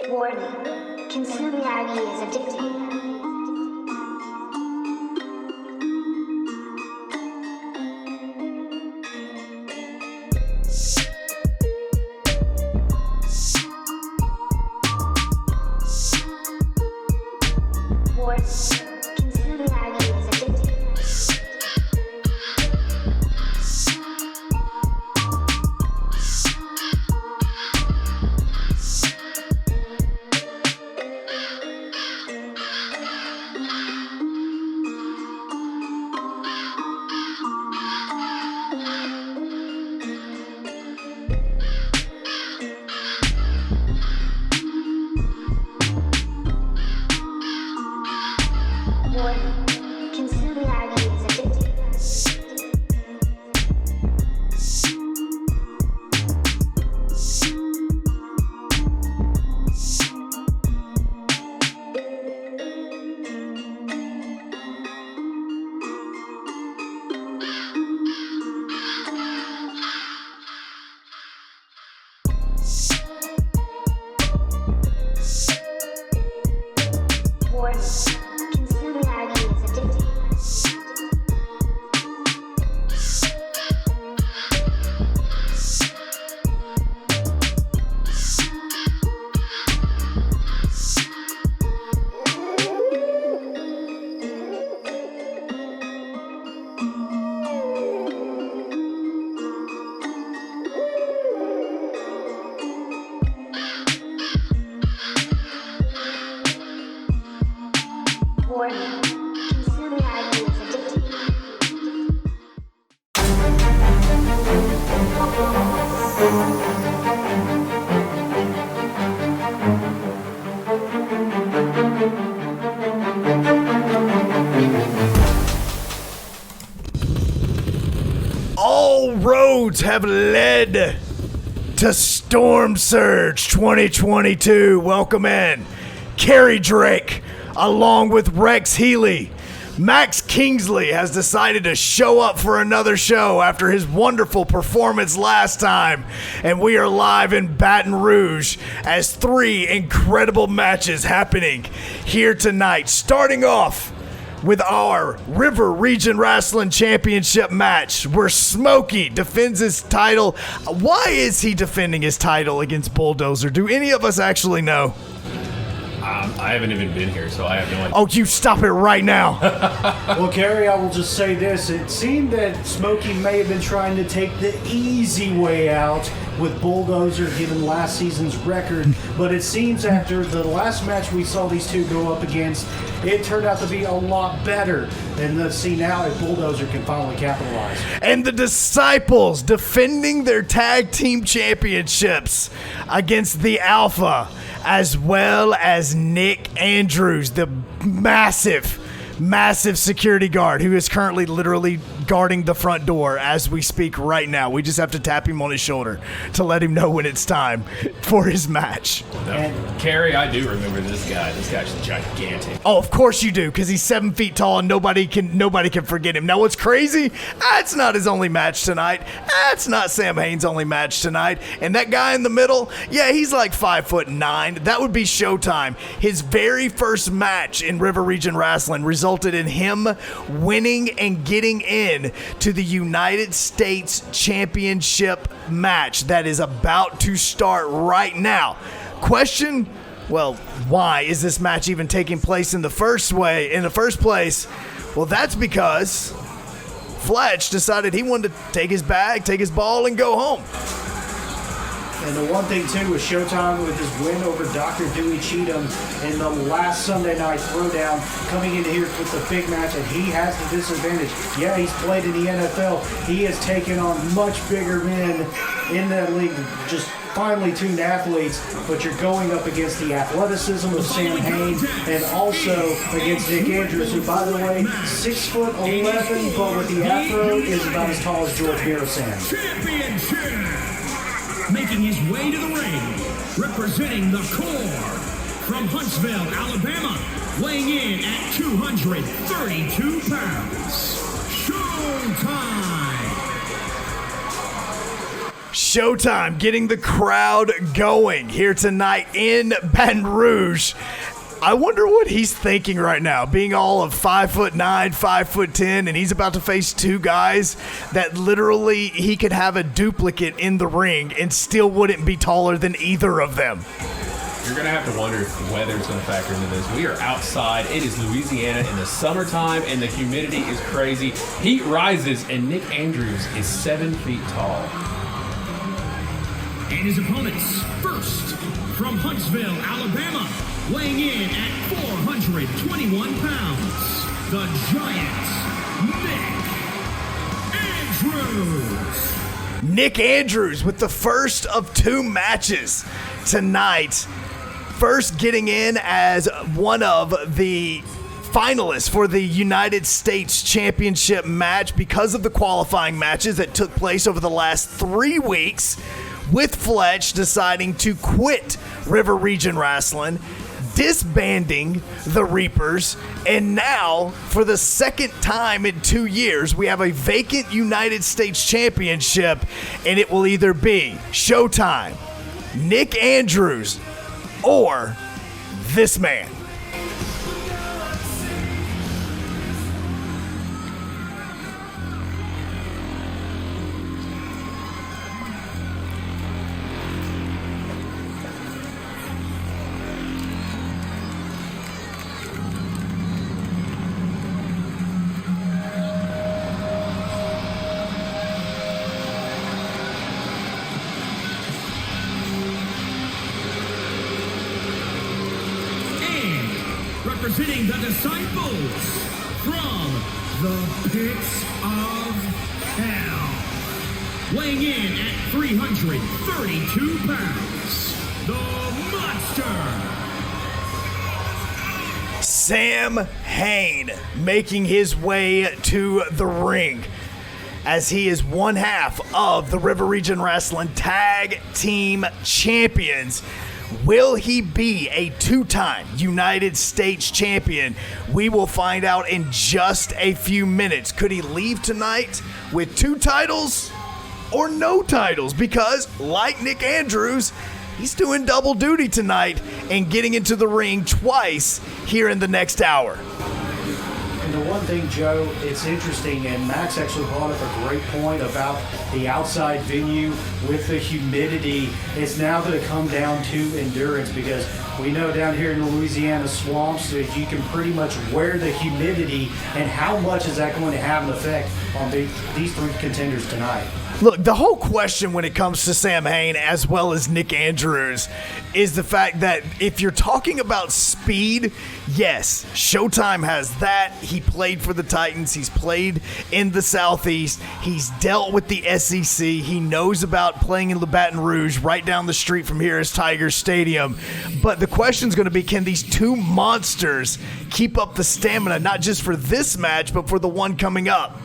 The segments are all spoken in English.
Warning. Consuming IV is addicting. Warning. Consuming IV is addicting. Warning. Consuming IV is addicting. Warning. Consuming IV is addicting. Warning. Consuming IV is addicting. All roads have led to Storm Surge 2022. Welcome in Kerry Drake, along with Rex Healy. Max Kingsley has decided to show up for another show after his wonderful performance last time, and we are live in Baton Rouge as three incredible matches happening here tonight. Starting off with our River Region Rasslin Championship match, where Smokey defends his title. Why is he defending his title against Bulldozer? Do any of us actually know? I haven't even been here, so I have no idea. Oh, you stop it right now. Well, Kerry, I will just say this. It seemed that Smokey may have been trying to take the easy way out with Bulldozer given last season's record, but it seems after the last match we saw these two go up against, it turned out to be a lot better. And let's see now if Bulldozer can finally capitalize. And the Disciples defending their tag team championships against the Alpha, as well as Nick Andrews, the massive security guard who is currently literally guarding the front door as we speak right now. We just have to tap him on his shoulder to let him know when it's time for his match. No. Kerry, I do remember this guy. This guy's gigantic. Oh, of course you do, because he's 7 feet tall and nobody can forget him. Now, what's crazy? That's not his only match tonight. That's not Sam Hain's only match tonight. And that guy in the middle, yeah, he's like 5'9". That would be Showtime. His very first match in River Region Wrestling resulted in him winning and getting in to the United States Championship match that is about to start right now. Question? Well, why is this match even taking place in the first place? Well, that's because Fletch decided he wanted to take his bag, take his ball, and go home. And the one thing, too, with Showtime with his win over Dr. Dewey Cheatham in the last Sunday night throwdown, coming in here with the big match, and he has the disadvantage. Yeah, he's played in the NFL. He has taken on much bigger men in that league, just finely tuned athletes, but you're going up against the athleticism of Sam Hain and also against Nick Andrews, who, by the way, 6'11", but with the afro is about as tall as George Garrison. Championship! Making his way to the ring, representing the Core from Huntsville, Alabama, weighing in at 232 pounds, Showtime! Showtime getting the crowd going here tonight in Baton Rouge. I wonder what he's thinking right now, being all of 5'9", 5'10", and he's about to face two guys that literally he could have a duplicate in the ring and still wouldn't be taller than either of them. You're going to have to wonder if the weather's going to factor into this. We are outside. It is Louisiana in the summertime, and the humidity is crazy. Heat rises, and Nick Andrews is 7 feet tall. And his opponents, first, from Huntsville, Alabama, weighing in at 421 pounds, the Giant, Nick Andrews. Nick Andrews with the first of two matches tonight. First getting in as one of the finalists for the United States Championship match because of the qualifying matches that took place over the last 3 weeks, with Fletch deciding to quit River Region Rasslin, disbanding the Reapers, and now, for the second time in 2 years, we have a vacant United States Championship, and it will either be Showtime, Nick Andrews, or this man. Representing the Disciples from the pits of hell, weighing in at 332 pounds, the Monster. Sam Hain making his way to the ring as he is one half of the River Region Wrestling Tag Team Champions. Will he be a two-time United States champion? We will find out in just a few minutes. Could he leave tonight with 2 titles or no titles? Because, like Nick Andrews, he's doing double duty tonight and getting into the ring twice here in the next hour. And the one thing, Joe, it's interesting, and Max actually brought up a great point about the outside venue with the humidity. It's now going to come down to endurance, because we know down here in the Louisiana swamps that you can pretty much wear the humidity, and how much is that going to have an effect on these 3 contenders tonight? Look, the whole question when it comes to Sam Hain as well as Nick Andrews is the fact that if you're talking about speed, yes, Showtime has that. He played for the Titans. He's played in the Southeast. He's dealt with the SEC. He knows about playing in Baton Rouge. Right down the street from here is Tiger Stadium. But the question's going to be, can these 2 monsters keep up the stamina, not just for this match, but for the one coming up?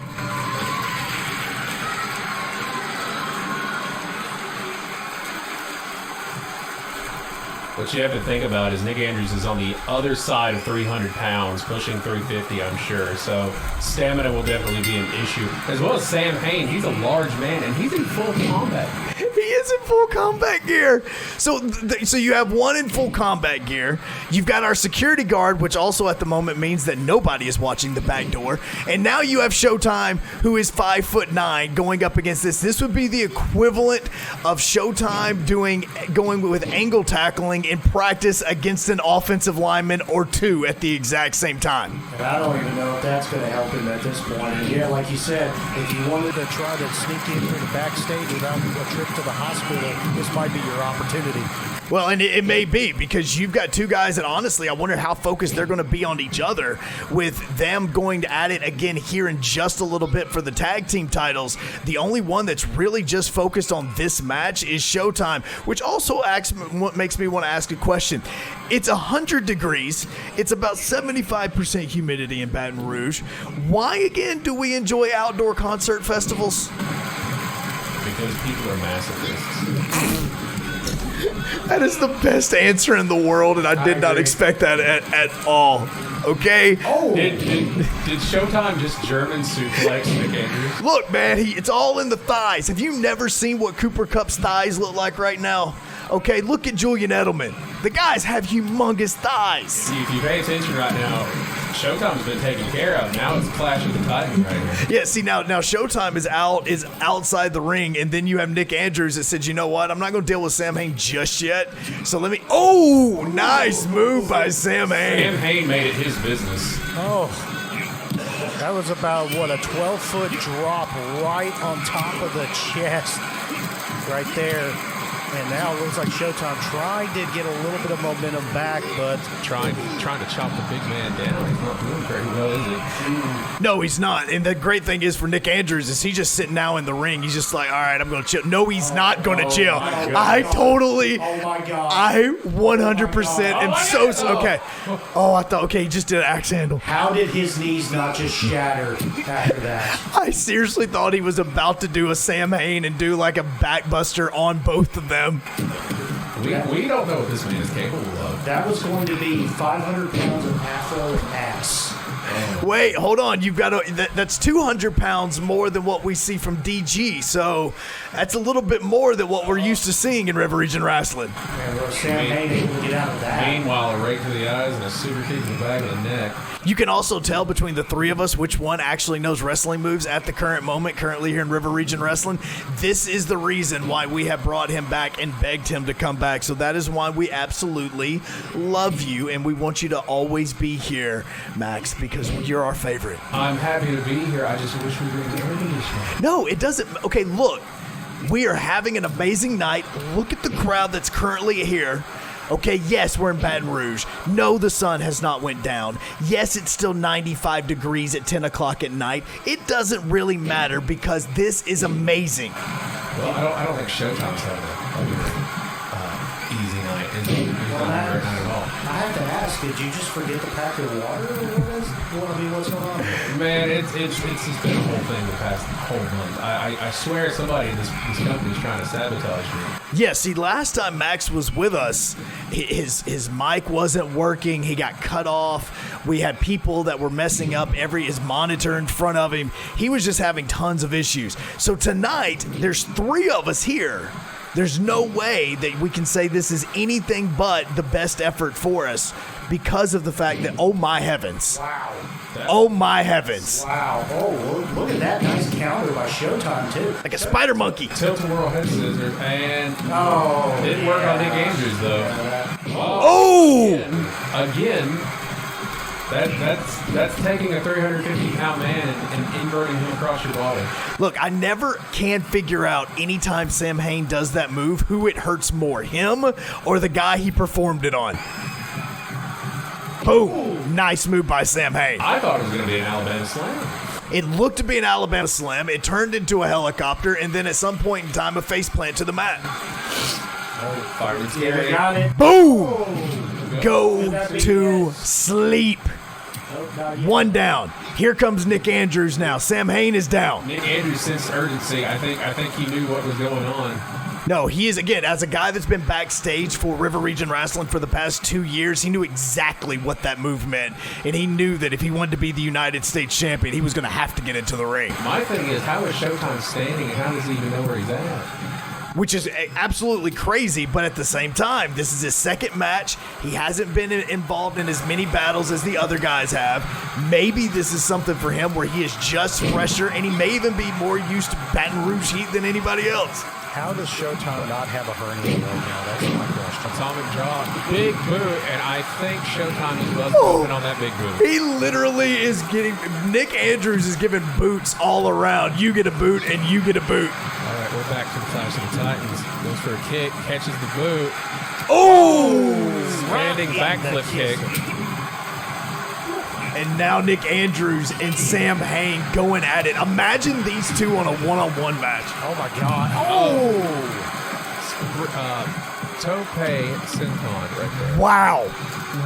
What you have to think about is Nick Andrews is on the other side of 300 pounds, pushing 350, I'm sure. So stamina will definitely be an issue. As well as Sam Hain, he's a large man, and he's in full combat. He is in full combat gear. So you have one in full combat gear. You've got our security guard, which also at the moment means that nobody is watching the back door. And now you have Showtime, who is 5'9", going up against this. This would be the equivalent of Showtime going with angle tackling in practice against an offensive lineman or 2 at the exact same time. And I don't even know if that's going to help him at this point. And yeah, like you said, if you wanted to try to sneak in through the backstage without a trip to the hospital, this might be your opportunity. Well, and it may be, because you've got 2 guys that honestly, I wonder how focused they're going to be on each other, with them going at it again here in just a little bit for the tag team titles. The only one that's really just focused on this match is Showtime, which also makes me want to ask a question. It's 100 degrees. It's about 75% humidity in Baton Rouge. Why, again, do we enjoy outdoor concert festivals? Because people are masochists. That is the best answer in the world, and I did not agree. expect that at all. Okay? Did Showtime just German suplex Nick Andrews? Look, man, it's all in the thighs. Have you never seen what Cooper Cup's thighs look like right now? Okay, look at Julian Edelman. The guys have humongous thighs. See, if you pay attention right now, Showtime's been taken care of. Now it's Clash of the Titans right here. Yeah, see, now Showtime is outside the ring, and then you have Nick Andrews that said, you know what, I'm not going to deal with Sam Hain just yet. So let me, nice move by Sam Hain. Sam Hain made it his business. Oh, that was about, what, a 12-foot drop right on top of the chest right there. And now it looks like Showtime tried to get a little bit of momentum back, but Trying to chop the big man down. He's not doing very well, is he? No, he's not. And the great thing is for Nick Andrews is he's just sitting now in the ring. He's just like, all right, I'm going to chill. No, he's not going to chill. I 100% am so okay. Oh, I thought, okay, he just did an axe handle. how did his knees not just shatter after that? I seriously thought he was about to do a Sam Hain and do like a backbuster on both of them. We don't know what this man is capable of. That was going to be 500 pounds of Afro ass. Wait, hold on. You've got to. That's 200 pounds more than what we see from DG. So that's a little bit more than what we're used to seeing in River Region Wrestling. And Sam Hain able to get out of that. Meanwhile, a rake to the eyes and a super kick to the back of the neck. You can also tell between the three of us which one actually knows wrestling moves at the current moment, currently here in River Region Wrestling. This is the reason why we have brought him back and begged him to come back. So that is why we absolutely love you, and we want you to always be here, Max, because you're our favorite. I'm happy to be here. I just wish we were in the air conditioning. No, it doesn't. Okay, look. We are having an amazing night. Look at the crowd that's currently here. Okay, yes, we're in Baton Rouge. No, the sun has not went down. Yes, it's still 95 degrees at 10 o'clock at night. It doesn't really matter because this is amazing. Well, I don't think Showtime's having a easy night. It's not a great night at all. I have to ask, did you just forget to pack your water? What's going on? Man, it's just been a whole thing the past whole month. I swear somebody in this company is trying to sabotage me. Yeah, see, last time Max was with us, his mic wasn't working. He got cut off. We had people that were messing up his monitor in front of him. He was just having tons of issues. So tonight, there's three of us here. There's no way that we can say this is anything but the best effort for us because of the fact that, oh my heavens. Wow. Oh my heavens. Wow. Oh, look at that nice counter by Showtime, too. Like a spider monkey. Tilt-a-whirl head scissors, and didn't work on Nick Andrews, though. Oh! Again, that's taking a 350-pound man and inverting him across your body. Look, I never can figure out anytime Sam Hain does that move who it hurts more, him or the guy he performed it on. Boom. Nice move by Sam Hain. I thought it was going to be an Alabama Slam. It looked to be an Alabama Slam. It turned into a helicopter, and then at some point in time, a faceplant to the mat. Oh, fireman's Yeah, carry. got it. Boom! Go to sleep. One down. Here comes Nick Andrews now. Sam Hain is down. Nick Andrews sensed urgency. I think he knew what was going on. No, he is, again, as a guy that's been backstage for River Region Wrestling for the past 2 years, he knew exactly what that move meant. And he knew that if he wanted to be the United States champion, he was going to have to get into the ring. My thing is, how is Showtime standing, and how does he even know where he's at? Which is absolutely crazy, but at the same time, this is his second match. He hasn't been involved in as many battles as the other guys have. Maybe this is something for him where he is just fresher, and he may even be more used to Baton Rouge heat than anybody else. How does Showtime not have a hernia right now? That's my question. Atomic draw, big boot, and I think Showtime is moving on that big boot. He literally is getting, Nick Andrews is giving boots all around. You get a boot and you get a boot. All right, we're back to the Clash of the Titans. Goes for a kick, catches the boot. Oh! Standing backflip kick. And now Nick Andrews and Sam Hain going at it. Imagine these two on a one-on-one match. Oh, my God. Tope Senton right there. Wow.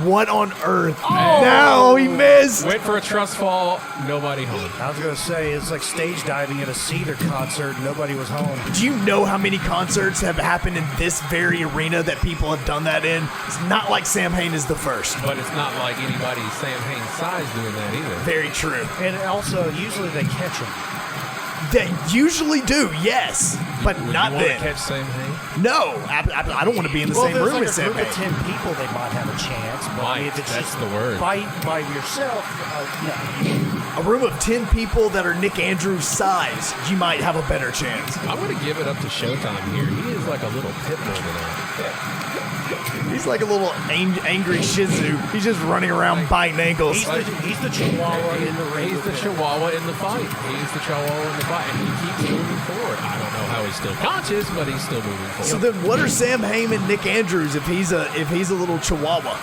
What on earth? No, he missed. Went for a trust fall. Nobody home. I was going to say, it's like stage diving at a Cedar concert. Nobody was home. Do you know how many concerts have happened in this very arena that people have done that in? It's not like Sam Hain is the first. But it's not like anybody Sam Hain's size doing that either. Very true. And also, usually they catch him. They usually do, yes, but Would not you want then. to catch Sam Hain? No, I don't want to be in the Well, same if there's room like as a Sam group of Hain. 10 people, they might have a chance. But I mean, if it's That's just the word. fight by yourself, no. A room of 10 people that are Nick Andrews' size, you might have a better chance. I'm going to give it up to Showtime here. He is like a little pit bull tonight. He's like a little angry Shih Tzu. He's just running around biting ankles. He's the chihuahua in the ring. He's the chihuahua in the fight. He's the chihuahua in the fight. And he keeps moving forward. I don't know how he's still conscious, but he's still moving forward. So then, what are Sam Hain and Nick Andrews if he's a little chihuahua?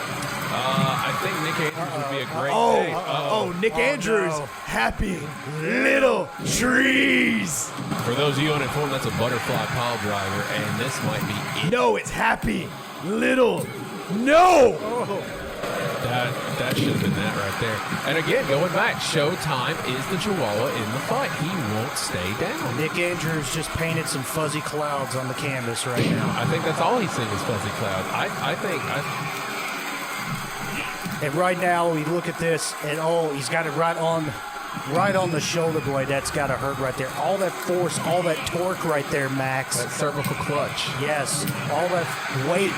I think Nick Andrews would be a great day. Nick Andrews, no. happy little trees. For those of you uninformed, that's a butterfly pile driver, and this might be it. No, it's happy little. No. That should have been that right there. And again, going back, Showtime is the chihuahua in the fight. He won't stay down. Nick Andrews just painted some fuzzy clouds on the canvas right now. I think that's all he's seeing is fuzzy clouds. I think And right now, we look at this, and he's got it right on the shoulder blade. That's got to hurt right there. All that force, all that torque right there, Max. that cervical clutch. Yes, all that weight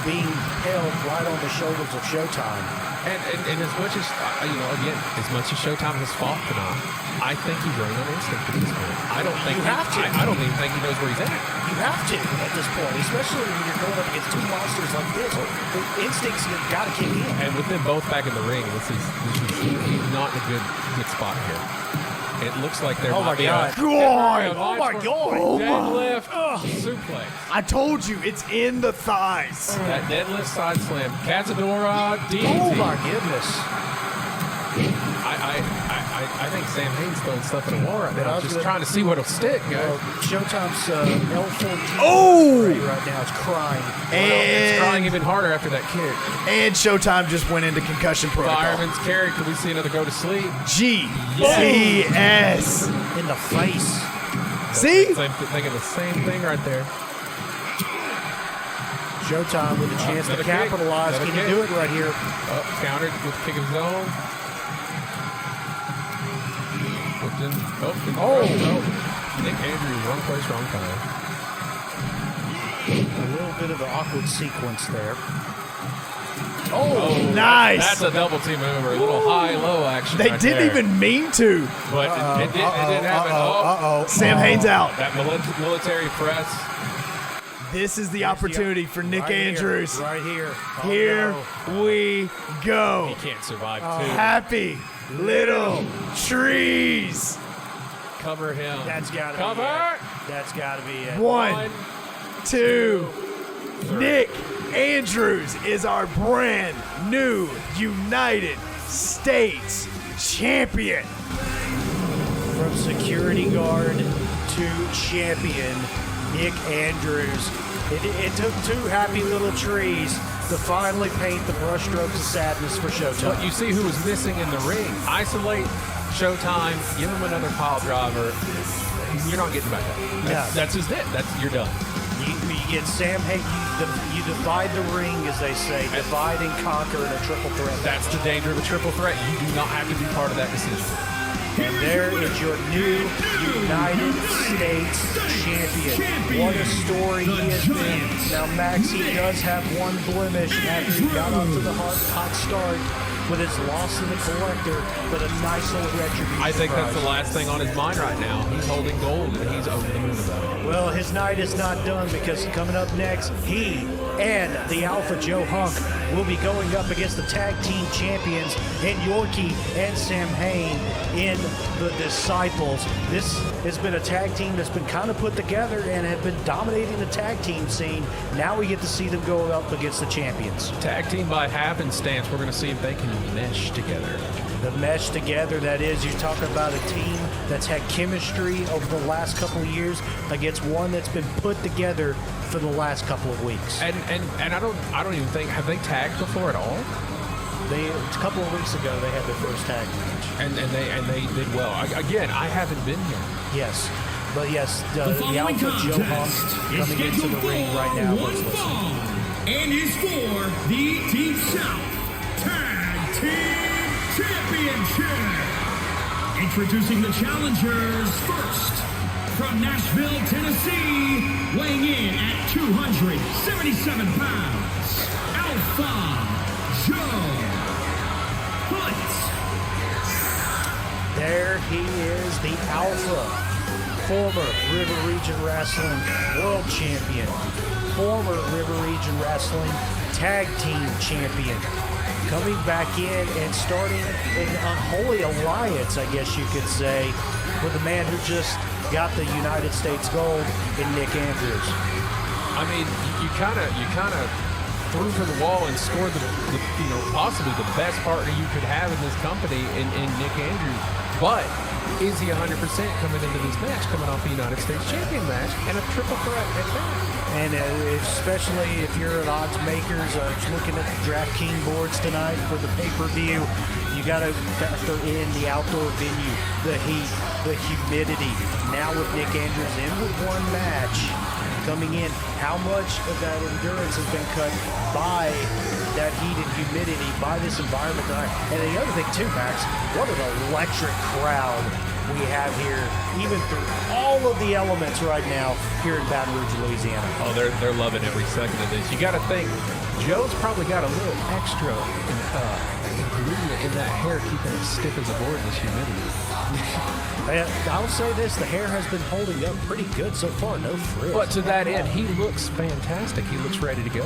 being held right on the shoulders of Showtime. And as much as, again, as much as Showtime has fought tonight, I think he's running on instinct at this point. I don't think You have to. I don't even think he knows where he's at. You have to at this point, especially when you're going up against two monsters like this. The instincts have got to kick in. And with them both back in the ring, he's not in a good spot here. It looks like there Oh might my be God. God. Oh my God. Deadlift suplex. I told you, it's in the thighs. That deadlift side slam. Cazadora DDT. Oh my goodness. I think Sam Hain's throwing stuff at a wall right I now. was Just gonna- trying to see what'll stick, guys. Showtime's L14 Oh! right now is crying. It's crying And, even harder after that kick. and Showtime just went into concussion protocol. Fireman's carry. Could we see another go to sleep? GTS. In the face. See? Thinking the same thing right there. Showtime with a chance to Another kick. capitalize. Another Can he kick. do it right here? Countered with kick of his own. Whipped in. Nick Andrews, wrong place, wrong time. A little bit of an awkward sequence there. Oh, Nice. That's a double team over. A little high-low action. They right didn't there. even mean to. But it didn't happen. Sam Hain's out. That military press. This is the opportunity for Nick Right here. Andrews. Right here. Oh, Here no. we go. He can't survive, too. Happy little trees. Cover him. That's got to be Cover. it. That's got to be it. One, two. Nick Andrews is our brand new United States champion. From security guard to champion, Nick Andrews. It took two happy little trees to finally paint the brushstrokes of sadness for But Showtime. you see who was missing in the ring. Isolate Showtime, give him another pile driver. You're not getting back up. That's just it. You're done. You get Sam Hain. You divide the ring, as they say. Divide and conquer in a triple threat. That's the danger of a triple threat. You do not have to be part of that decision. And there is your new United States champion. What a story he has been. Now, Max, he does have one blemish after he got off to the hot start with his loss in the collector, but a nice little retribution. I think that's the prize. last thing on his mind right now. He's holding gold, and he's over the moon about it. Well, his night is not done because coming up next, he and the Alpha Joe Hunk will be going up against the tag team champions in Yorkie and Sam Hain in the Disciples. This has been a tag team that's been kind of put together and have been dominating the tag team scene. Now we get to see them go up against the champions. Tag team by happenstance. We're going to see if they can mesh together. The mesh together, that is, you talk about a team that's had chemistry over the last couple of years against one that's been put together for the last couple of weeks. And I don't even think, have they tagged before at all? A couple of weeks ago, they had their first tag match. And they did well. Again, I haven't been here. Yes. But yes, The the following Alpha Joe contest Hunk is coming into scheduled the ring for right now. one Let's listen. fall and is for the Team South Tag Team Championship. Introducing the challengers first. From Nashville, Tennessee, weighing in at 277 pounds, Alpha Joe Hunt. There he is, the Alpha, former River Region Wrestling World Champion, former River Region Wrestling Tag Team Champion, coming back in and starting an unholy alliance, I guess you could say, with a man who just got the United States gold in Nick Andrews. I mean, you kind of threw for the wall and scored the possibly the best partner you could have in this company in Nick Andrews. But is he 100% coming into this match, coming off a United States Champion match and a triple threat at that? And especially if you're at odds makers, looking at the DraftKings boards tonight for the pay-per-view, you got to factor in the outdoor venue, the heat, the humidity. Now with Nick Andrews in with one match coming in, how much of that endurance has been cut by that heat and humidity, by this environment tonight? And the other thing too, Max, what an electric crowd we have here, even through all of the elements right now here in Baton Rouge, Louisiana. Oh, they're loving every second of this. You got to think, Joe's probably got a little extra ingredient in that hair, keeping it stiff as a board in this humidity. I'll say this, the hair has been holding up pretty good so far, no frizz. But to that end, he looks fantastic. He looks ready to go.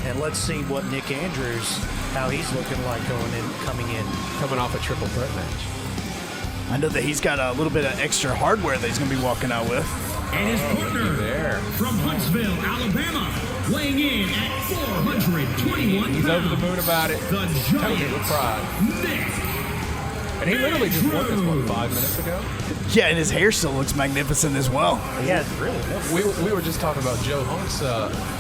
And let's see what Nick Andrews, how he's looking like coming in. Coming off a triple threat match. I know that he's got a little bit of extra hardware that he's going to be walking out with. And his partner there. from Huntsville, Alabama, weighing in at 421 pounds. He's over the moon about it. The Tells it with pride. giant Nick. And he literally just won this one 5 minutes ago. Yeah, and his hair still looks magnificent as well. Yeah, really. We were just talking about Joe Hunk's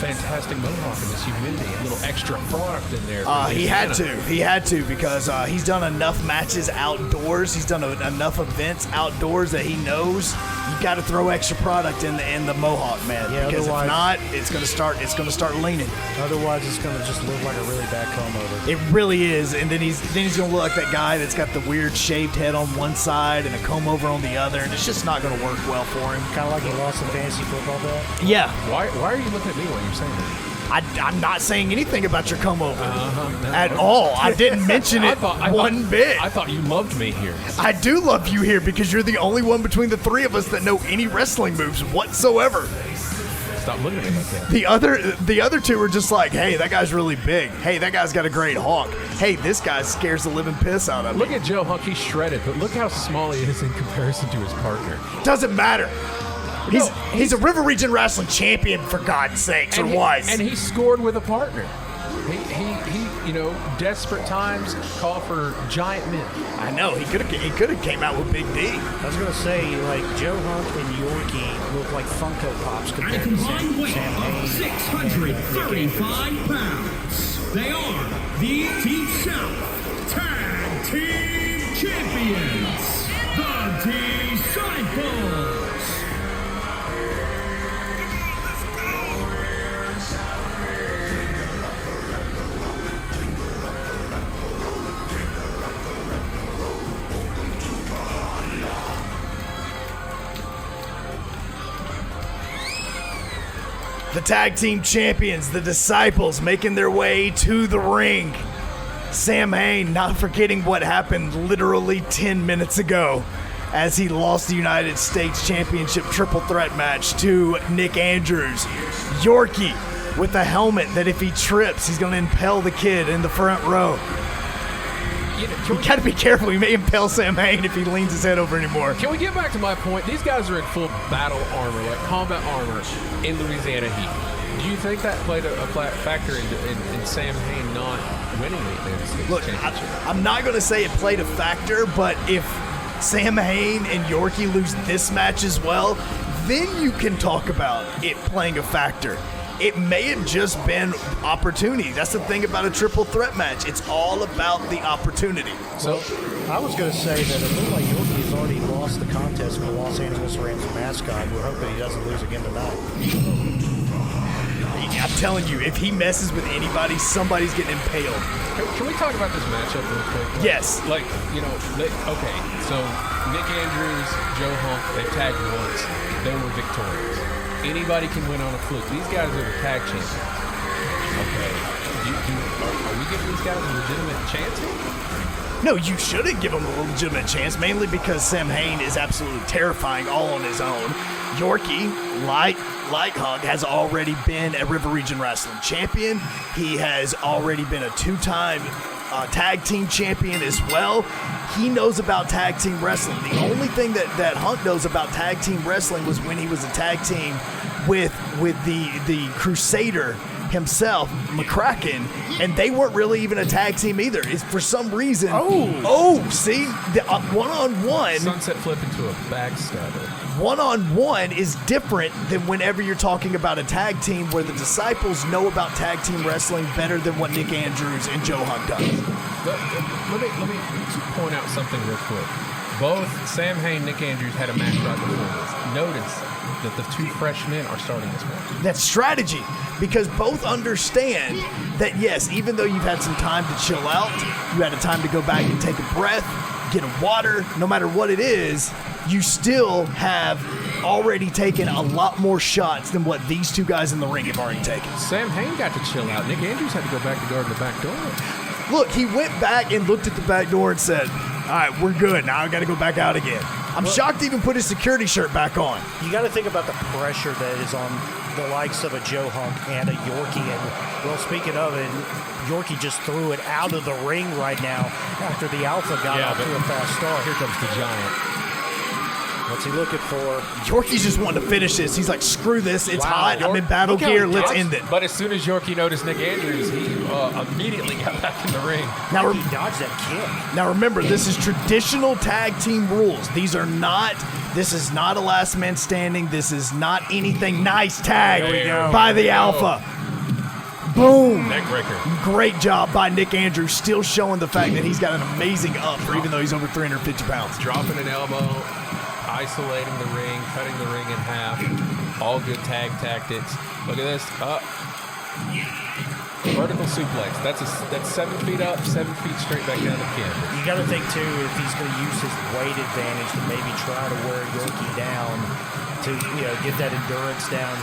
fantastic mohawk and this humidity, a little extra product in there. He had to because he's done enough matches outdoors. He's done enough events outdoors that he knows you got to throw extra product in the mohawk, man. Yeah, because if otherwise- not, it's gonna start leaning. Otherwise, it's going to just look like a really bad comb over. It really is, and then he's gonna look like that guy that's got the weird shaved head on one side and a comb over on the other, and it's just not gonna work well for him. Kind of like he lost some fantasy football bet. Yeah, Why are you looking at me while you're saying that? I'm not saying anything about your comb over at all. I didn't mention it one bit. I thought you loved me here. I do love you here because you're the only one between the three of us that know any wrestling moves whatsoever. Stop looking at me like that. The other two are just like, hey, that guy's really big. Hey, that guy's got a great hawk. Hey, this guy scares the living piss out of me. Look at Joe Hunk. He's shredded, but look how small he is in comparison to his partner. Doesn't matter. He's a River Region Wrestling champion, for God's sakes, or was. And he scored with a partner. He desperate times call for giant men. I know he could have came out with Big D. I was going to say, like, Joe Hunt and Yorkie look like Funko Pops At a compared to combined weight Sam of Hain. 635 pounds. They are the Team South Tag Team Champions, the Disciples. The tag team champions, the Disciples, making their way to the ring. Sam Hain not forgetting what happened literally 10 minutes ago as he lost the United States Championship triple threat match to Nick Andrews. Yorkie with a helmet that if he trips, he's going to impale the kid in the front row. You got to be careful. He may impale Sam Hain if he leans his head over anymore. Can we get back to my point? These guys are in full battle armor, like combat armor, in Louisiana heat. Do you think that played a factor in Sam Hain not winning the United States Look, Championship? I'm not going to say it played a factor, but if Sam Hain and Yorkie lose this match as well, then you can talk about it playing a factor. It may have just been opportunity. That's the thing about a triple threat match. It's all about the opportunity. So I was going to say that it looked like Yorkie has already lost the contest for the Los Angeles Rams mascot. We're hoping he doesn't lose again tonight. I'm telling you, if he messes with anybody, somebody's getting impaled. Can we talk about this matchup real quick? Yes. Like, you know, okay, so Nick Andrews, Joe Hunk, they tagged once. They were victorious. Anybody can win on a fluke. These guys are the tag champions. Okay. Are we giving these guys a legitimate chance here? No, you shouldn't give him a legitimate chance, mainly because Sam Hain is absolutely terrifying all on his own. Yorkie, like Hug, has already been a River Region Wrestling champion. He has already been a two-time tag team champion as well. He knows about tag team wrestling. The only thing that Hunk knows about tag team wrestling was when he was a tag team with the Crusader himself, McCracken, and they weren't really even a tag team either. It's for some reason. See, the one-on-one. Sunset flip into a backstabber. One-on-one is different than whenever you're talking about a tag team where the disciples know about tag team wrestling better than what Nick Andrews and Joe Hunt does. Let me point out something real quick. Both Sam Hain and Nick Andrews had a match right before this. Notice that the two fresh men are starting this match. That's strategy, because both understand that, yes, even though you've had some time to chill out, you had a time to go back and take a breath, get a water, no matter what it is, you still have already taken a lot more shots than what these two guys in the ring have already taken. Sam Hain got to chill out. Nick Andrews had to go back to guard the back door. Look, he went back and looked at the back door and said, all right, we're good. Now I got to go back out again. I'm shocked he even put his security shirt back on. You got to think about the pressure that is on the likes of a Joe Hunk and a Yorkie. And, well, speaking of it, Yorkie just threw it out of the ring right now after the Alpha got off to a fast start. Here comes the Giant. What's he looking for? Yorkie's just wanting to finish this. He's like, screw this. It's hot. I'm in battle Look how gear. he Let's dodged. end it. But as soon as Yorkie noticed Nick Andrews, he immediately got back in the ring. Now, He dodged that kick. Now remember, this is traditional tag team rules. This is not a last man standing. This is not anything. Nice tag by the Alpha. Boom. Neck breaker. Great job by Nick Andrews, still showing the fact that he's got an amazing upper, even though he's over 350 pounds. Dropping an elbow, isolating the ring, cutting the ring in half. All good tag tactics. Look at this. Vertical suplex. That's 7 feet up, 7 feet straight back down the canvas. You got to think, too, if he's going to use his weight advantage to maybe try to wear Yorkie down to, get that endurance down.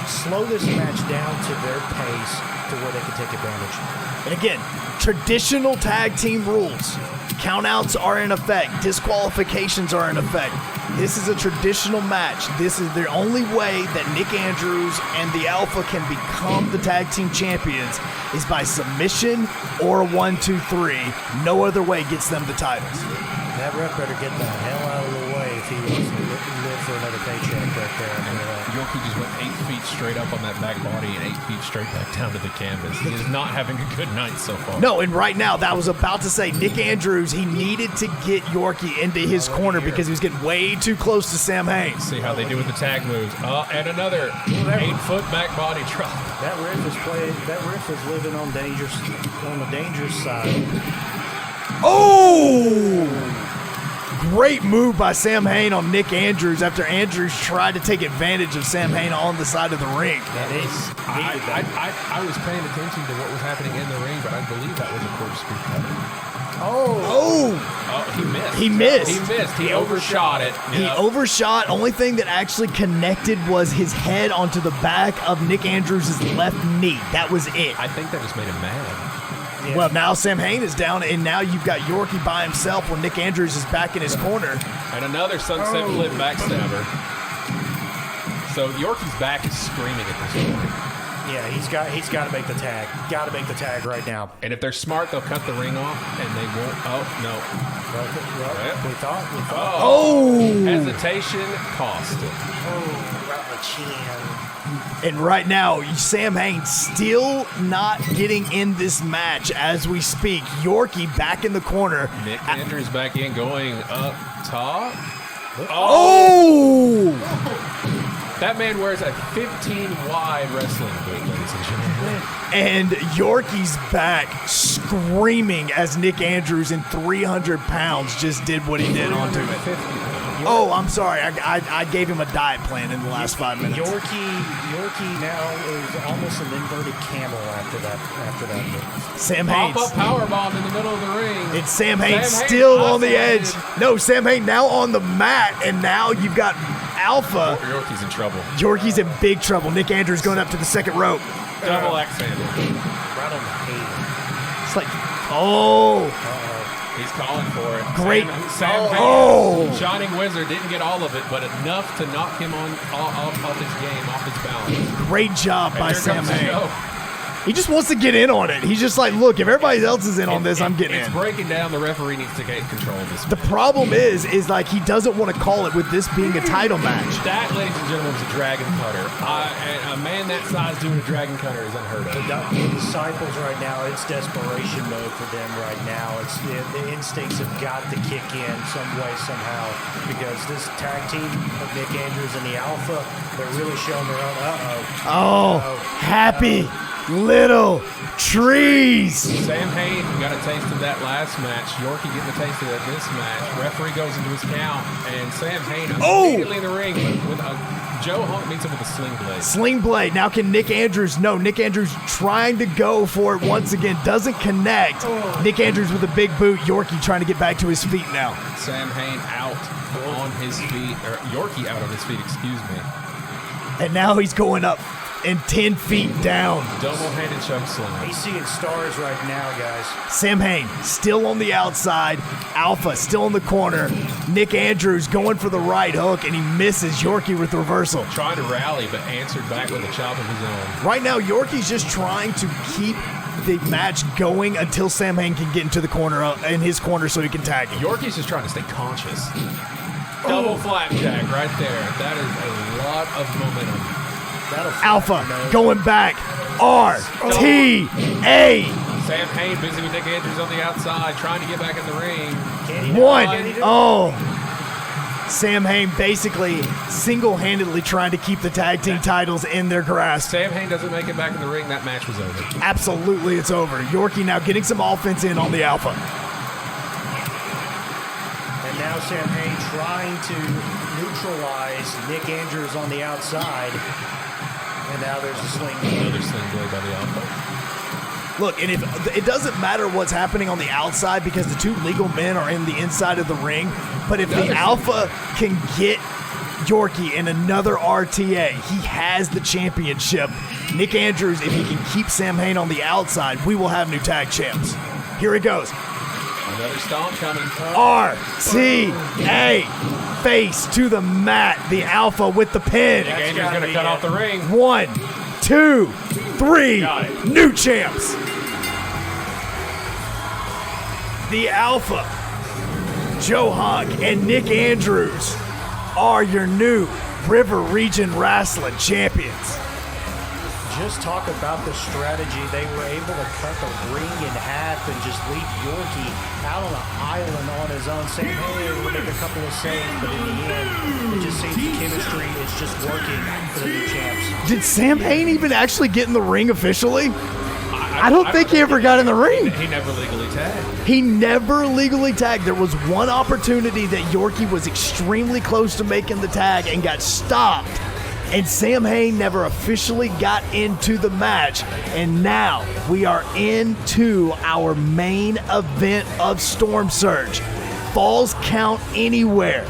Slow this match down to their pace to where they can take advantage. And again, traditional tag team rules. Countouts are in effect. Disqualifications are in effect. This is a traditional match. This is the only way that Nick Andrews and the Alpha can become the tag team champions is by submission or a 1-2-3. No other way gets them the titles. That ref better get the hell out of the way if he wants to live for another paycheck right there. Yorkie just went 8 feet straight up on that back body and 8 feet straight back down to the canvas. He is not having a good night so far. No, and right now, that was about to say, Nick Andrews, he needed to get Yorkie into his corner because he was getting way too close to Sam Hain. See how they do with the tag moves. And another 8-foot back body drop. That ref is living on the dangerous side. Oh! Great move by Sam Hain on Nick Andrews after Andrews tried to take advantage of Sam Hain on the side of the ring. I was paying attention to what was happening in the ring, but I believe that was a corkscrew cutter. Oh, he missed. He missed. He missed. He overshot it. He overshot. Only thing that actually connected was his head onto the back of Nick Andrews' left knee. That was it. I think that just made him mad. Yeah. Well, now Sam Hain is down, and now you've got Yorkie by himself when Nick Andrews is back in his corner. And another sunset flip backstabber. So Yorkie's back is screaming at this point. Yeah, he's got to make the tag. Got to make the tag right now. And if they're smart, they'll cut the ring off, and they won't. Oh no! We thought. Oh! Hesitation cost him. chin. And right now, Sam Hain still not getting in this match as we speak. Yorkie back in the corner. Nick Andrews back in, going up top. Oh! That man wears a 15-wide wrestling boot, ladies and gentlemen. And Yorkie's back screaming as Nick Andrews in 300 pounds just did what he did onto it. Oh, I'm sorry. I gave him a diet plan in the last 5 minutes. Yorkie now is almost an inverted camel after that move. Sam Hain. Pop-up powerbomb in the middle of the ring. It's Sam Hain Sam Hain still on the edge. isolated. No, Sam Hain now on the mat, and now you've got Alpha. Yorkie's in trouble. Yorkie's in big trouble. Nick Andrews going up to the second rope. Double X handle. Right on the head. It's like, oh, He's calling for it. Great. Sam Hain, Oh. Shining Wizard, didn't get all of it, but enough to knock him off his game, off his balance. great job by Here Sam comes the Hain. show. He just wants to get in on it. He's just like, look, if everybody else is in on this, I'm getting it's in. breaking down. The referee needs to get control of this. The problem is like he doesn't want to call it with this being a title match. That, ladies and gentlemen, was a dragon cutter. A man that size doing a dragon cutter is unheard of. The Disciples right now, it's desperation mode for them right now. It's the instincts have got to kick in some way, somehow, because this tag team of Nick Andrews and the Alpha, they're really showing their own. Oh, happy little trees. Sam Hain got a taste of that last match. Yorkie getting a taste of that this match. Referee goes into his count, and Sam Hain immediately in the ring with Joe Hunt meets him with a sling blade. Sling blade. Now can Nick Andrews? No, Nick Andrews trying to go for it once again. Doesn't connect. Nick Andrews with a big boot. Yorkie trying to get back to his feet now. Sam Hain out on his feet, or Yorkie out on his feet, excuse me. And now he's going up and 10 feet down. Double-handed choke slam. He's seeing stars right now, guys. Sam Hain still on the outside. Alpha still in the corner. Nick Andrews going for the right hook, and he misses Yorkie with the reversal. Trying to rally, but answered back with a chop of his own. Right now, Yorkie's just trying to keep the match going until Sam Hain can get into the corner, in his corner, so he can tag him. Yorkie's just trying to stay conscious. Double flapjack right there. That is a lot of momentum. Alpha going back. RTA. Sam Hain busy with Nick Andrews on the outside, trying to get back in the ring. One. Oh. Sam Hain basically single-handedly trying to keep the tag team titles in their grasp. Sam Hain doesn't make it back in the ring. That match was over. Absolutely, it's over. Yorkie now getting some offense in on the Alpha. And now Sam Hain trying to neutralize Nick Andrews on the outside. And now there's a sling. Another sling blade by the Alpha. Look, and if it doesn't matter what's happening on the outside because the two legal men are in the inside of the ring, but if the Alpha can get Yorkie in another RTA, he has the championship. Nick Andrews, if he can keep Sam Hain on the outside, we will have new tag champs. Here it goes. Another stomp coming. RTA. Face to the mat. The Alpha with the pin. Nick Andrews going to cut off the ring. 1, 2, 3. Got it. New champs. The Alpha, Joe Hawk, and Nick Andrews are your new River Region Rasslin champions. Just talk about the strategy. They were able to cut the ring in half and just leave Yorkie out on an island on his own, saying, hey, we'll make a couple of saves, but in the end, it just seems the chemistry is just working for the new champs. Did Sam Hain even actually get in the ring officially? I don't think he ever got in the ring. He never legally tagged. He never legally tagged. There was one opportunity that Yorkie was extremely close to making the tag and got stopped. And Sam Hain never officially got into the match. And now we are into our main event of Storm Surge. Falls count anywhere.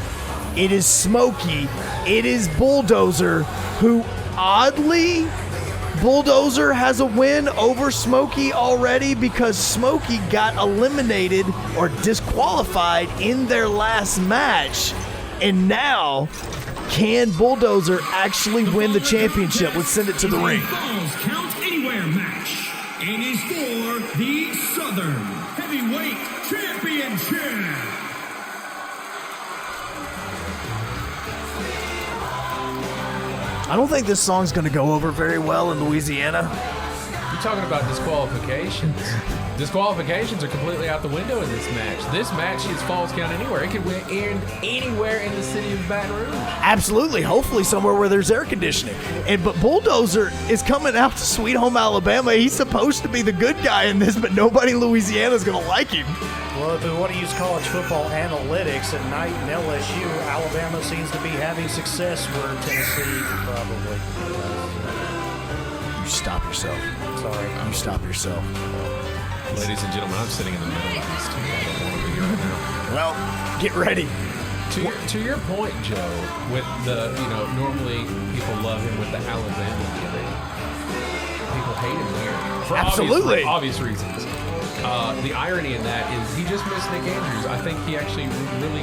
It is Smokey. It is Bulldozer, who oddly, Bulldozer has a win over Smokey already because Smokey got eliminated or disqualified in their last match. And now, can Bulldozer actually win the championship? Let's send it to the ring. Falls Count Anywhere match. It is for the Southern Heavyweight Championship. I don't think this song's going to go over very well in Louisiana. You're talking about disqualifications. Disqualifications are completely out the window in this match. This match is Falls Count anywhere. It could end anywhere in the city of Baton Rouge. Absolutely. Hopefully somewhere where there's air conditioning. But Bulldozer is coming out to Sweet Home Alabama. He's supposed to be the good guy in this, but nobody in Louisiana is going to like him. Well, if we want to use college football analytics at night in LSU, Alabama seems to be having success where Tennessee probably. You stop yourself. Sorry. You stop yourself. Ladies and gentlemen, I'm sitting in the middle of these two. I don't want to be here right now. Well, get ready. To your point, Joe, with the, normally people love him with the Alabama gimmick. People hate him here. For Absolutely. obvious reasons. The irony in that is he just missed Nick Andrews. I think he actually really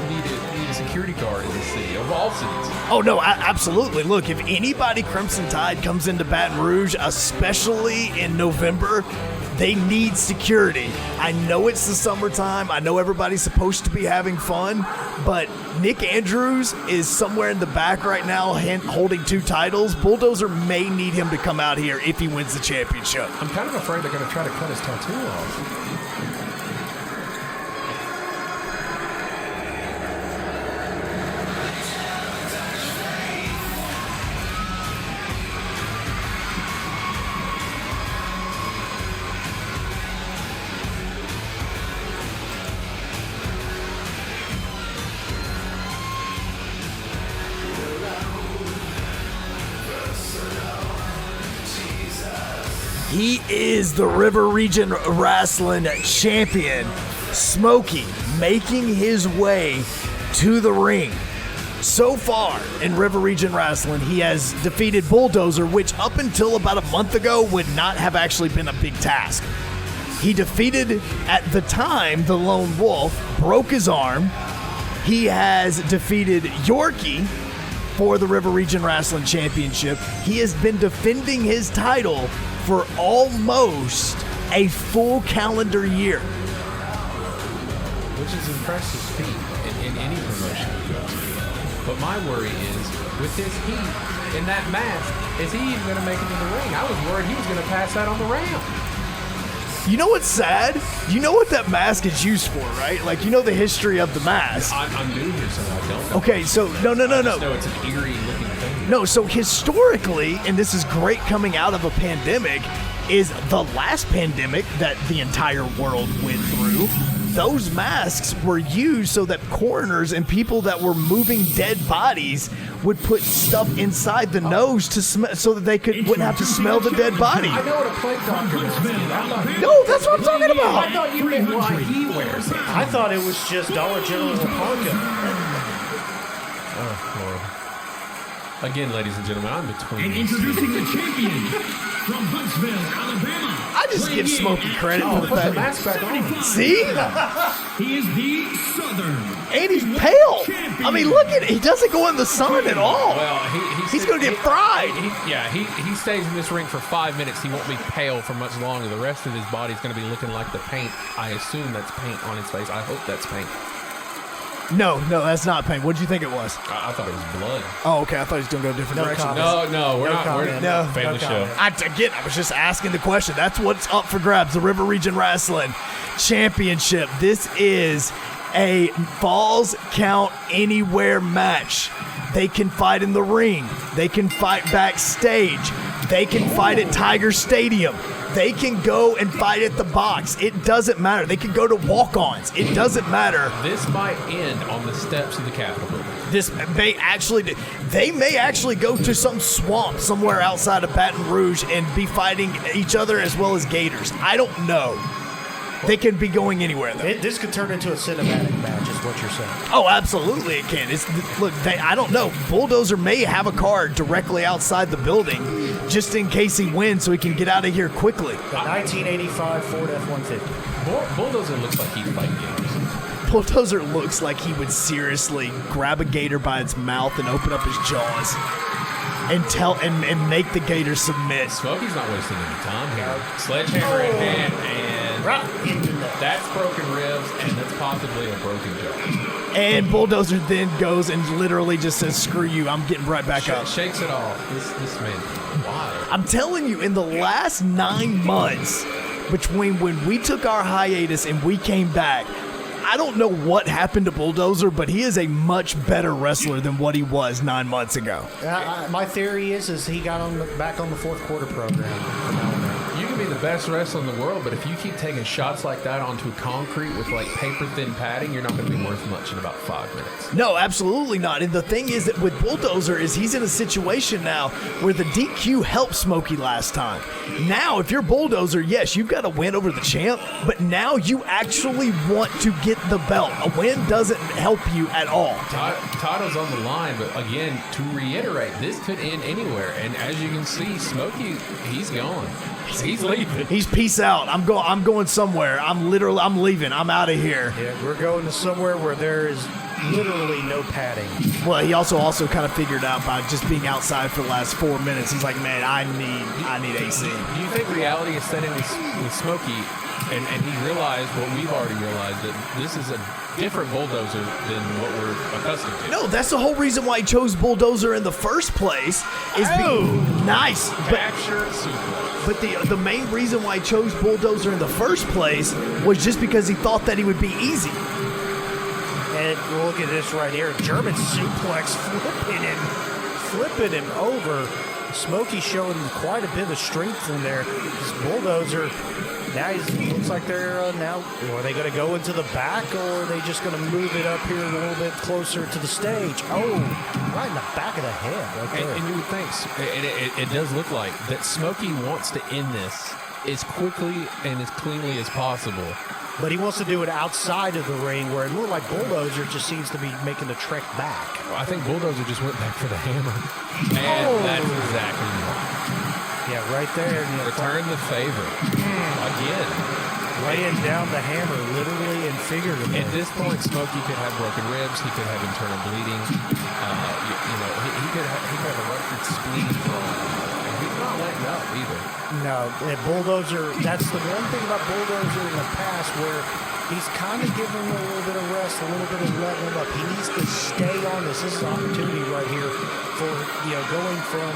need a security guard in the city, of all cities. Oh, no, absolutely. Look, if anybody Crimson Tide comes into Baton Rouge, especially in November, they need security. I know it's the summertime. I know everybody's supposed to be having fun, but Nick Andrews is somewhere in the back right now holding 2 titles. Bulldozer may need him to come out here if he wins the championship. I'm kind of afraid they're going to try to cut his tattoo off. He is the River Region Rasslin champion, Smokey, making his way to the ring. So far in River Region Rasslin, he has defeated Bulldozer, which up until about a month ago would not have actually been a big task. He defeated, at the time, the Lone Wolf, broke his arm. He has defeated Yorkie for the River Region Rasslin Championship. He has been defending his title for almost a full calendar year. Which is impressive feat in any promotion you go to. But my worry is, with his heat in that mask, is he even going to make it to the ring? I was worried he was going to pass out on the ramp. You know what's sad? You know what that mask is used for, right? Like, you know the history of the mask. I'm new here, so I don't know. Okay, so no. No, it's an eerie looking thing. No, so historically, and this is great coming out of a pandemic, is the last pandemic that the entire world went through. Those masks were used so that coroners and people that were moving dead bodies would put stuff inside the nose to so that they wouldn't have to smell the dead body. I know what a plague doctor is. No, that's what I'm talking about. I thought you meant why he wears it. I thought it was just Dollar General parka. Oh, Lord. Again, ladies and gentlemen, I'm between And these two. introducing the champion from Huntsville, Alabama. I just give Smokey credit for the Put the fact. mask back on. See? He is the Southern. And he's pale. I mean, look at it. He doesn't go in the sun at all. Well, He's going to get fried. He stays in this ring for 5 minutes. He won't be pale for much longer. The rest of his body's going to be looking like the paint. I assume that's paint on his face. I hope that's paint. No, that's not pain. What did you think it was? I thought it was blood. Oh, okay. I thought he was going to go a different No direction. comment. No, we're No not. We're comment. No. family No show. comment. I was just asking the question. That's what's up for grabs. The River Region Rasslin Championship. This is a Falls Count Anywhere match. They can fight in the ring. They can fight backstage. They can fight at Tiger Stadium. They can go and fight at the box. It doesn't matter. They can go to walk-ons. It doesn't matter. This might end on the steps of the Capitol building. They may actually go to some swamp somewhere outside of Baton Rouge and be fighting each other as well as Gators. I don't know. They can be going anywhere, though. This could turn into a cinematic match, is what you're saying. Oh, absolutely it can. I don't know. Bulldozer may have a car directly outside the building just in case he wins so he can get out of here quickly. The 1985 Ford F-150. Bulldozer looks like he'd fight Gators. Bulldozer looks like he would seriously grab a gator by its mouth and open up his jaws and make the gator submit. Smokey's not wasting any time here. Sledgehammer in hand, and Right into that. that's broken ribs, and that's possibly a broken jaw. And Bulldozer then goes and literally just says, screw you, I'm getting right back up. Shakes it off. This man, wild. I'm telling you, in the last 9 months, between when we took our hiatus and we came back, I don't know what happened to Bulldozer, but he is a much better wrestler than what he was 9 months ago. My theory is he got back on the fourth quarter program from Alabama. You can be the best wrestler in the world, but if you keep taking shots like that onto concrete with like paper thin padding, you're not going to be worth much in about 5 minutes. No, absolutely not. And the thing is that with Bulldozer is he's in a situation now where the DQ helped Smokey last time. Now, if you're Bulldozer, yes, you've got to win over the champ, but now you actually want to get the belt. A win doesn't help you at all. Title's on the line, but again, to reiterate, this could end anywhere. And as you can see, Smokey, he's gone. He's leaving. He's peace out. I'm going somewhere. I'm leaving. I'm out of here. Yeah, we're going to somewhere where there is literally no padding. Well, he also kind of figured out by just being outside for the last 4 minutes. He's like, man, I need AC. Do you think reality is setting with Smokey, and he realized what we've already realized, that this is a different Bulldozer than what we're accustomed to? No, that's the whole reason why he chose Bulldozer in the first place. Nice. Capture suplex. But the main reason why he chose Bulldozer in the first place was just because he thought that he would be easy. And look at this right here. German suplex flipping him over. Smokey showing quite a bit of strength in there. This Bulldozer, now looks like they're now, are they going to go into the back, or are they just going to move it up here a little bit closer to the stage? Oh, right in the back of the head. Right there. And you would think, it does look like, that Smokey wants to end this as quickly and as cleanly as possible. But he wants to do it outside of the ring, where it looked like Bulldozer just seems to be making the trek back. Well, I think Bulldozer just went back for the hammer. And that's exactly right. Yeah, right there. Return the favor. Again. Laying down the hammer, literally and figuratively. At this point, Smokey could have broken ribs. He could have internal bleeding. He could have a ruptured spleen. And he's not letting up either. No, Bulldozer, that's the one thing about Bulldozer in the past, where he's kind of giving him a little bit of rest, a little bit of letting him up. He needs to stay on this. This is an opportunity right here for, going from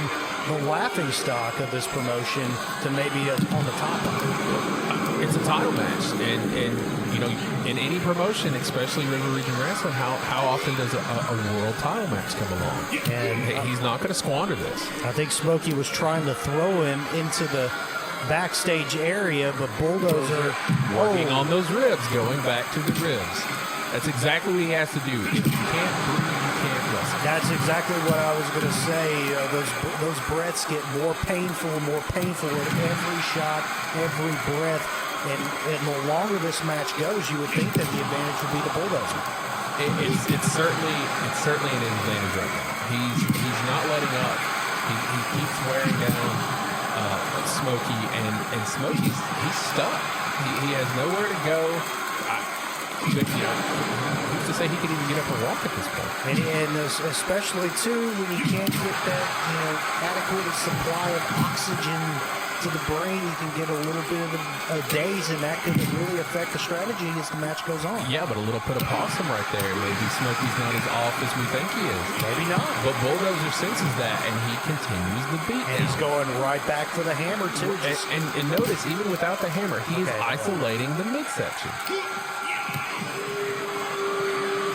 the laughing stock of this promotion to maybe on the top of it. It's a title match, and in any promotion, especially River Region Wrestling, how often does a world title match come along? And he's not going to squander this. I think Smokey was trying to throw him into the backstage area, but Bulldozer working on those ribs, going back to the ribs. That's exactly what he has to do. If you can't breathe, you can't wrestle. That's exactly what I was going to say. Those breaths get more painful with every shot, every breath. And the longer this match goes, you would think that the advantage would be the Bulldozer. It's certainly an advantage right now. He's not letting up. He keeps wearing down Smokey, and Smokey's stuck. He has nowhere to go. Who's to say he can even get up and walk at this point? And especially too when you can't get that adequate supply of oxygen to the brain, you can get a little bit of a daze, and that could really affect the strategy as the match goes on. Yeah, but a little bit of possum right there. Maybe Smokey's not as off as we think he is. Maybe not. But Bulldozer senses that, and he continues the beat. And he's going right back for the hammer, too. And notice, even without the hammer, he is isolating the midsection.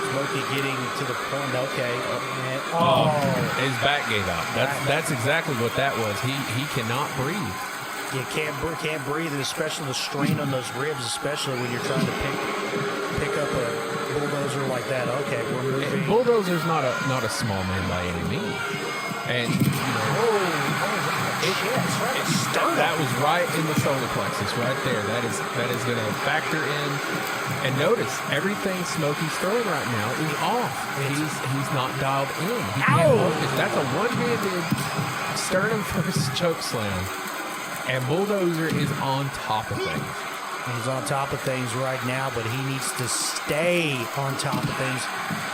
Smokey getting to the point. Okay. His back gave out. That's exactly what that was. He cannot breathe. You can't breathe, and especially the strain on those ribs, especially when you're trying to pick up a Bulldozer like that. Okay, we're moving. And Bulldozer's not a small man by any means. And that was right in the solar plexus, right there. That is going to factor in. And notice everything Smokey's throwing right now is off. He's not dialed in. He can't focus. That's a one-handed sternum first choke slam. And Bulldozer is on top of things. He's on top of things right now, but he needs to stay on top of things.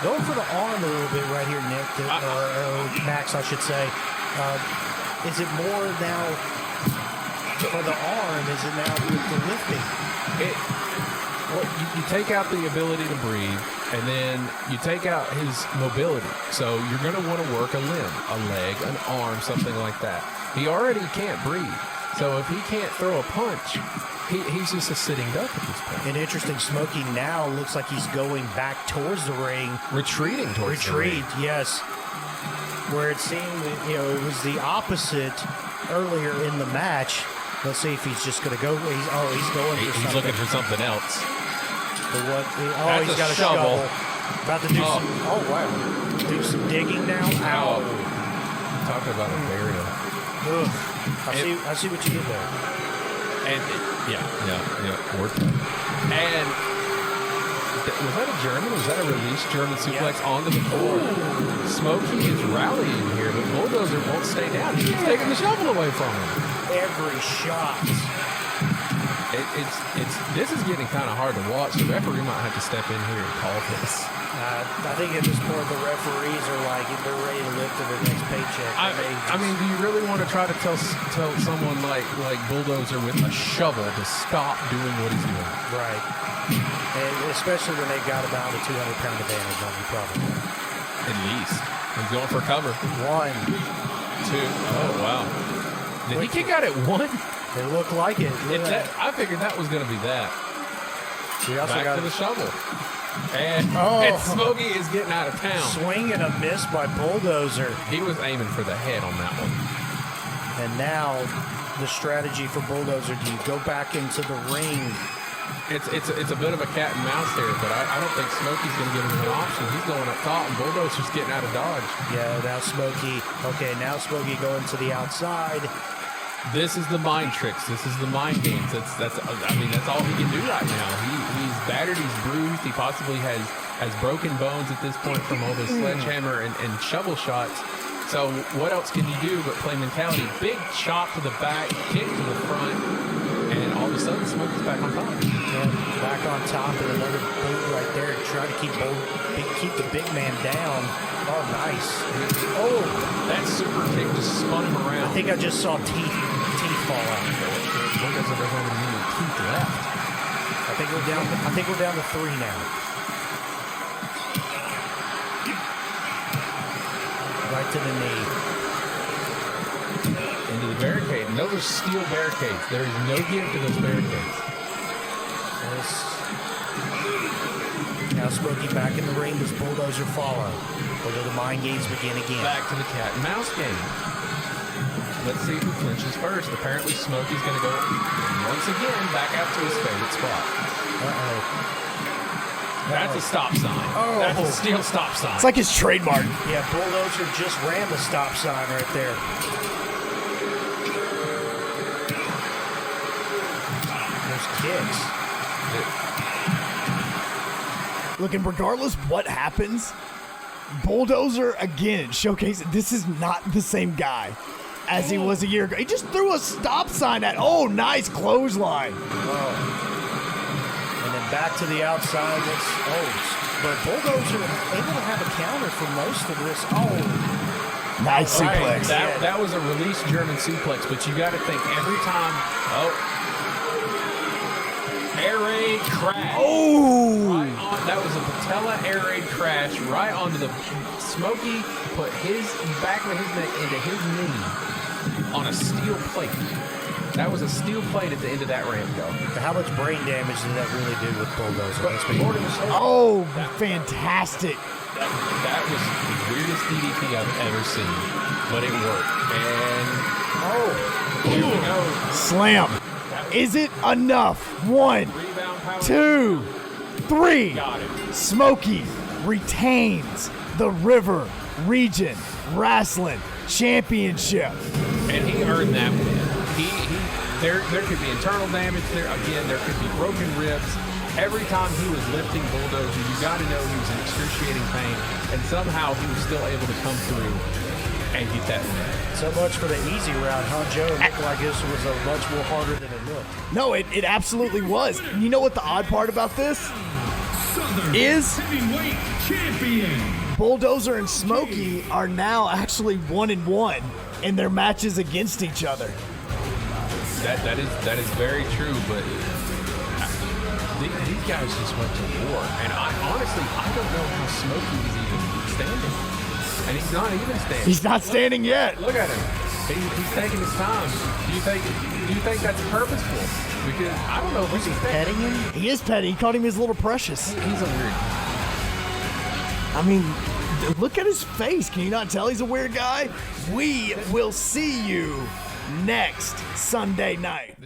Going for the arm a little bit right here, Nick, or Max, I should say. Is it more now for the arm? Is it now with the lifting? Well, you take out the ability to breathe, and then you take out his mobility. So you're going to want to work a limb, a leg, an arm, something like that. He already can't breathe. So if he can't throw a punch, he's just a sitting duck at this point. And interesting, Smokey now looks like he's going back towards the ring. Retreating towards the ring. Yes. Where it seemed, it was the opposite earlier in the match. Let's see if he's just going to go. He's going for something. He's looking for something else. For what? That's he's a got a shovel. About to do some. Oh, wow. Do some digging now. Ow. Talking about a burial. Ugh. I see what you did there. And yeah. Worth it. And was that a German? Was that a release German suplex onto the floor? Smokey is rallying here, but Bulldozer won't stay down. He's taking the shovel away from him. Every shot. This is getting kind of hard to watch. The referee might have to step in here and call this. I think at this point the referees are like, they're ready to live to their next paycheck. I mean, do you really want to try to tell someone like Bulldozer with a shovel to stop doing what he's doing? Right. And especially when they got about a 200-pound advantage on you, probably. At least. He's going for cover. 1, 2. Oh, wow. Did he kick out at 1? It looked like it. I figured that was going to be that. We also Back got to the shovel. And Smokey is getting out of town. Swing and a miss by Bulldozer. He was aiming for the head on that one. And now the strategy for Bulldozer, do you go back into the ring? It's a bit of a cat and mouse here, but I don't think Smokey's going to give him an option. He's going up top, and Bulldozer's getting out of dodge. Yeah, now Smokey. Okay, now Smokey going to the outside. This is the mind tricks. This is the mind games. That's all he can do right now. He's battered. He's bruised. He possibly has broken bones at this point from all those sledgehammer and shovel shots. So what else can you do but play mentality? Big chop to the back, kick to the front, and all of a sudden Smokey's back on top. Yeah, back on top, and another boot right there to try to keep the big man down. Oh, nice. Oh, that super kick just spun him around. I think I just saw teeth fall out. Bulldozer doesn't have any teeth left. I think we're down to 3 now. Right to the knee. Into the barricade. And those are steel barricades. There is no give to those barricades. Now Smokey back in the ring. Does Bulldozer follow? Or do the mind games begin again? Back to the cat and mouse game. Let's see who flinches first. Apparently Smokey's going to go once again back out to his favorite spot. That's a stop sign. Oh. That's a steel stop sign. It's like his trademark. Yeah, Bulldozer just ran the stop sign right there. Those kicks. Look, and regardless what happens, Bulldozer, again, showcasing this is not the same guy as he was a year ago. He just threw a stop sign at, nice clothesline. And then back to the outside. But Bulldozer able to have a counter for most of this. Nice suplex. That was a release German suplex, but you got to think every time. Air raid crash. Right on, that was a patella air raid crash right onto the Smokey. Put his back of his neck into his knee on a steel plate. That was a steel plate at the end of that ramp, though. How much brain damage did that really do with Bulldozer? Fantastic. That was the weirdest DDT I've ever seen, but it worked. And here we go. Slam. Is it enough? 1, 2, 3. Smokey retains the River Region Rasslin Championship. And he earned that win. There could be internal damage there. Again, there could be broken ribs. Every time he was lifting Bulldozer, you got to know he was in excruciating pain. And somehow he was still able to come through and get that win. So much for the easy route, huh, Joe? It looked like this was a much more harder than it looked. No, it absolutely was. And you know what the odd part about this is? Heavyweight champion. Bulldozer and Smokey are now actually 1-1 in their matches against each other. That is very true, but These guys just went to war, and I don't know how Smokey is even standing, and he's not even standing. He's not standing yet. Look at him. He's taking his time. Do you think that's purposeful? Because I don't know if he's petting him. He is petty. He called him his little precious. He's a weird. I mean, look at his face. Can you not tell he's a weird guy? We will see you next Sunday night.